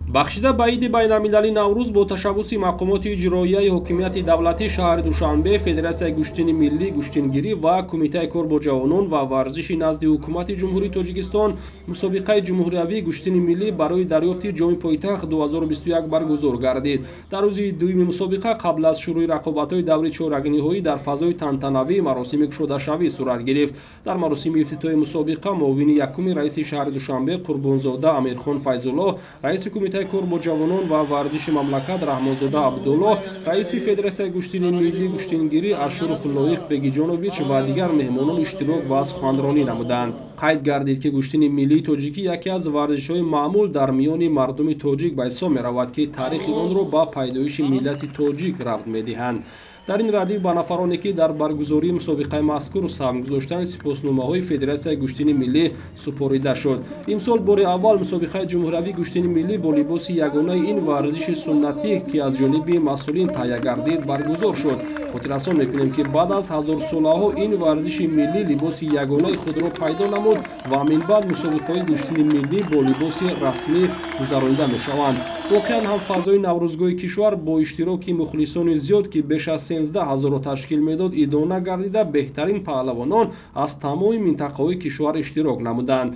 бахшида ба иди байналмилалии наврӯз бо ташаббуси мақомоти иҷроияи ҳокимияти давлатии шаҳри душанбе, федератсияи гӯштини миллӣ гӯштингирӣ ва кумитаи кор бо ҷавонон ва варзиши назди ҳукумати ҷумҳурии Тоҷикистон мусобиқаи ҷумҳуриявии гӯштини миллӣ барои дарёфти ҷоми пойтахт 2021 баргузор гардид. дар рӯзи дуюми мусобиқа қабл аз шурӯъи рақобатҳои даври чоракниҳоӣ дар фазои тантанавӣ маросими кушодашавӣ сурат гирифт. дар маросими ифтитоҳи мусобиқа муовини якуми раиси шаҳри Душанбе Қурбонзода Амирхон Файзулло, раиси кумитаи кор бо ҷавонон ва варзиши мамлакат Раҳмонзода Абдулло, раиси федератсияи гӯштини миллӣ гӯштингирӣ Ашуров Лоиқ Бегиҷонович ва дигар меҳмонон иштирок ва суханронӣ намуданд. қайд гардид ки гӯштини миллии тоҷикӣ яке аз варзишҳои маъмул дар миёни мардуми тоҷик ба ҳисоб меравад ки таърихи онро ба пайдоиши миллати тоҷик равд медиҳанд. дар ин радиф ба нафароне ки дар баргузории мусобиқаи мазкур саҳм гузоштанд сипосномаҳои федератсияи гӯштини миллӣ супорида шуд. имсол бори аввал мусобиқаи ҷумҳуриявии гӯштини миллӣ бо либоси ягонаи ин варзиши суннатӣ ки аз ҷониби масъулин таҳия гардид баргузор шуд. хотиррасон мекунем ки баъд аз ҳазорсолаҳо ин варзиши миллӣ либоси ягонаи худро пайдо намуд ва амин баъд мусобиқаҳои гӯштини миллӣ бо либоси расмӣ гузаронида мешаванд. воқеан ҳам фазои наврӯзгоҳи кишвар бо иштироки мухлисони зиёд ки беш аз 13,000 ташкил медод идона гардида беҳтарин паҳлавонон аз тамоми минтақаҳои кишвар иштирок намуданд.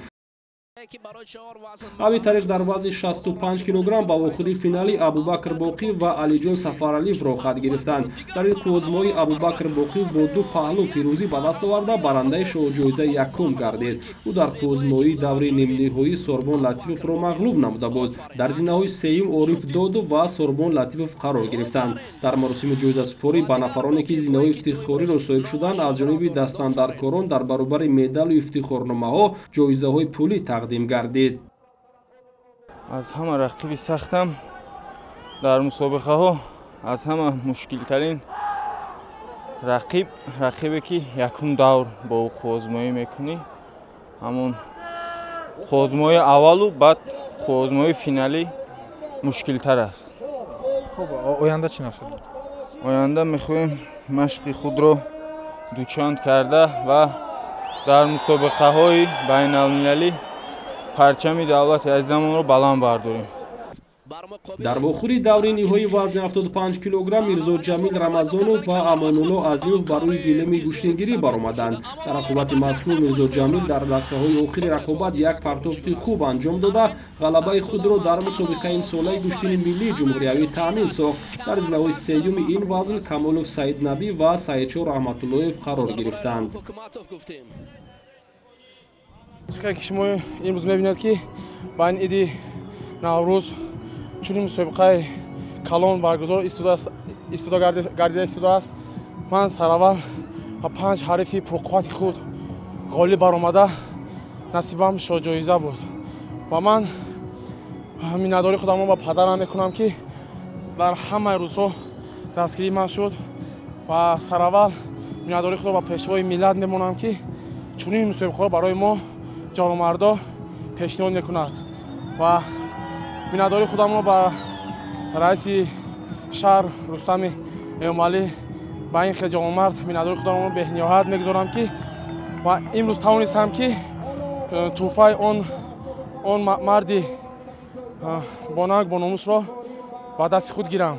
ҳамин тариқ дар вазни 65 килограмм ба охири финалӣ Абубакр Боқӣ ва Алиҷон Сафаралиевро хат гирифтанд. дар ин қуввозмоӣ Абубакр Боқӣ бо ду паҳлӯ пирӯзӣ ба даст оварда барандаи шоҳҷоизаи якум гардид. ӯ дар қуввозмоии даври нимниҳоӣ Сорбон Латифовро мағлуб намуда буд. дар зинаҳои сеюм Ориф Додов ва Сорбон Латифов қарор гирифтанд. дар маросими ҷоизасупорӣ ба нафароне ки зинаҳои ифтихориро соҳиб шуданд аз ҷониби дастандарткорон дар баробари медалу ифтихорномаҳо ҷоизаҳои пулӣ тақдим гардид. аз ҳама рақиби сахтам дар мусобиқаҳо аз ҳама мушкилтарин рақибе ки якум давр бо ӯ қуввозмоӣ мекунӣ, ҳамон қуввозмоии аввалу баъд қуввозмоии финалӣ мушкилтар аст. хуб оянда чӣ нашуд? оянда мехоҳем машқи худро дучанд карда ва дар мусобиқаҳои байналмилалӣ парчами давлати азизамонро баланд бардорем. дар охири даври ниҳои вазни 75 килограмм Мирзо Ҷамил Рамазонов ва Амонулло Азимов ба рӯи гилеми гӯштингирӣ баромаданд. дар рақобати мазкур Мирзо Ҷамил дар дақиқаҳои охири рақобат як партофти хуб анҷом дода ғалабаи худро дар мусобиқаи имсолаи гӯштини миллии ҷумҳуриявӣ таъмин сохт. дар зинаҳои сеюми ин вазн Камолов Саиднабӣ ва Саидчор Раҳматуллоев қарор гирифтанд. чиқае ки шумо имрӯз мебинед ки ба ин иди наврӯз чунин мусобиқаи калон баргузор истода гардида истодааст. ман сараввал ба 5 ҳарифи пурқуввати худ ғолиб баромада насибам шоҳҷоиза буд ва ман миннатдории худамро ба падарам мекунам ки дар ҳамаи рӯзҳо дастгирии ман шуд ва сараввал миннатдории худро ба пешвои миллат мемонам ки чунин мусобиқаҳо барои мо ҷавонмардо пешниҳод мекунад ва миннатдории худамро ба раиси шаҳр Рустами Эмомалӣ ба ин хел ҷавонмард миннатдории худамро бениҳоят мегузорам ки ва имрӯз тавонистам ки тӯҳфаи он марди бонак бо номусро ба дасти худ гирам.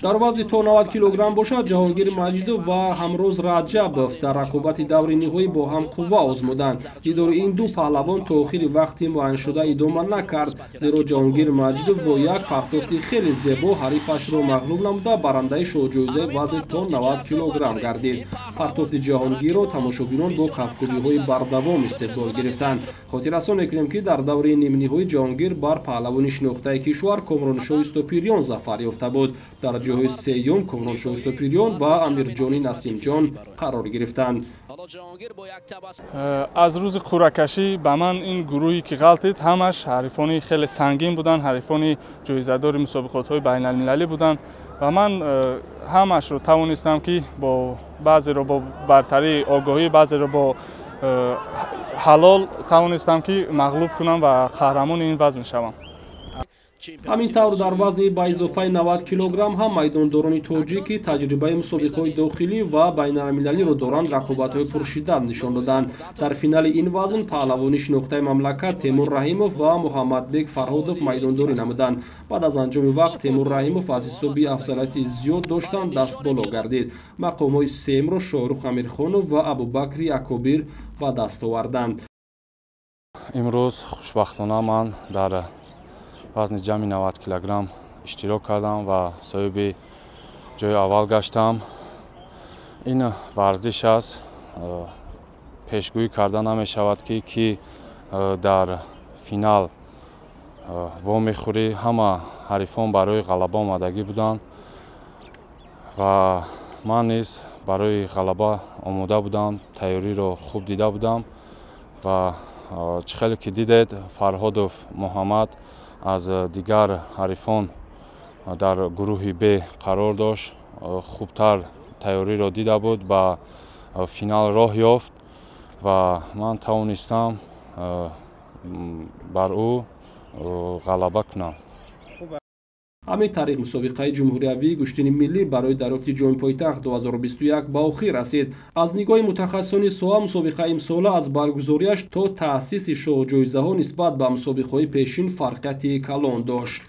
дар вазни то 90 килограмм бошад Ҷаҳонгир Маҷидов ва Ҳамроз Раҷабов дар рақобати даври ниҳоӣ бо ҳам қувва озмуданд. дидори ин ду паҳлавон то охири вақти муайяншуда идома накард, зеро Ҷаҳонгир Маҷидов бо як партофти хеле зебо ҳарифашро мағлуб намуда барандаи шоҳҷоизаи вазни то 90 килограмм гардид. партофти Ҷаҳонгирро тамошобинон бо кафкубиҳои бардавом истиқбол гирифтанд. хотиррасон мекунем ки дар даври нимниҳоӣ Ҷаҳонгир бар паҳлавони шинохтаи кишвар Комроншоҳи Стопирён зафар ёфта буд. дар ҷойҳои сеюм Комроншоҳи Стопирён ва Амирҷони Насимҷон қарор гирифтанд. аз рӯзи қуръакашӣ ба ман ин гурӯҳи ки ғалтид ҳамаш ҳарифони хеле сангин буданд, ҳарифони ҷоизадори мусобиқотҳои байналмилалӣ буданд ва ман ҳамашро тавонистам ки бо баъзеро бо бартарии огоҳӣ, баъзеро бо ҳалол тавонистам ки мағлуб кунам ва қаҳрамони ин вазн шавам. ҳамин тавр дар вазни ба изофаи 90 килограмм ҳам майдондорони тоҷик ки таҷрибаи мусобиқаҳои дохилӣ ва байналмилалиро доранд рақобатҳои пуршиддат нишон доданд. Дар финали ин вазн паҳлавони шинохтаи мамлакат Темур Раҳимов ва Муҳаммадбек Фарҳодов майдондорӣ намуданд. Баъд аз анҷоми вақт Темур Раҳимов аз ҳисоби афзалияти зиёд доштан дастболо гардид. Мақомҳои сеюмро Шоҳрух Амирхонов ва Абубакри Акобир ба даст оварданд. имрӯз хушбахтона ман дар вазни ҷамъи 90 килограмм иштирок кардам ва соҳиби ҷои аввал гаштам. ин варзиш аст. пешгӯӣ карда намешавад ки дар финал вомехӯрӣ. ҳама ҳарифон барои ғалаба омадагӣ буданд ва ман низ барои ғалаба омода будам, тайёриро хуб дида будам ва чӣ хеле ки дидед, Фарҳодов Муҳаммад аз дигар ҳарифон дар гурӯҳи Б қарор дошт. хубтар тайёриро дида буд, ба финал роҳ ёфт ва ман тавонистам бар ӯ ғалаба кунам. ҳамин тариқ мусобиқаи ҷумҳуриявии гӯштини миллӣ барои дарёфти ҷоми пойтахт 2021 ба охир расид. Аз нигоҳи мутахассисони соҳа мусобиқаи имсола аз баргузориаш то таъсиси шоҳ ҷоизаҳо нисбат ба мусобиқаҳои пешин фарқияти калон дошт.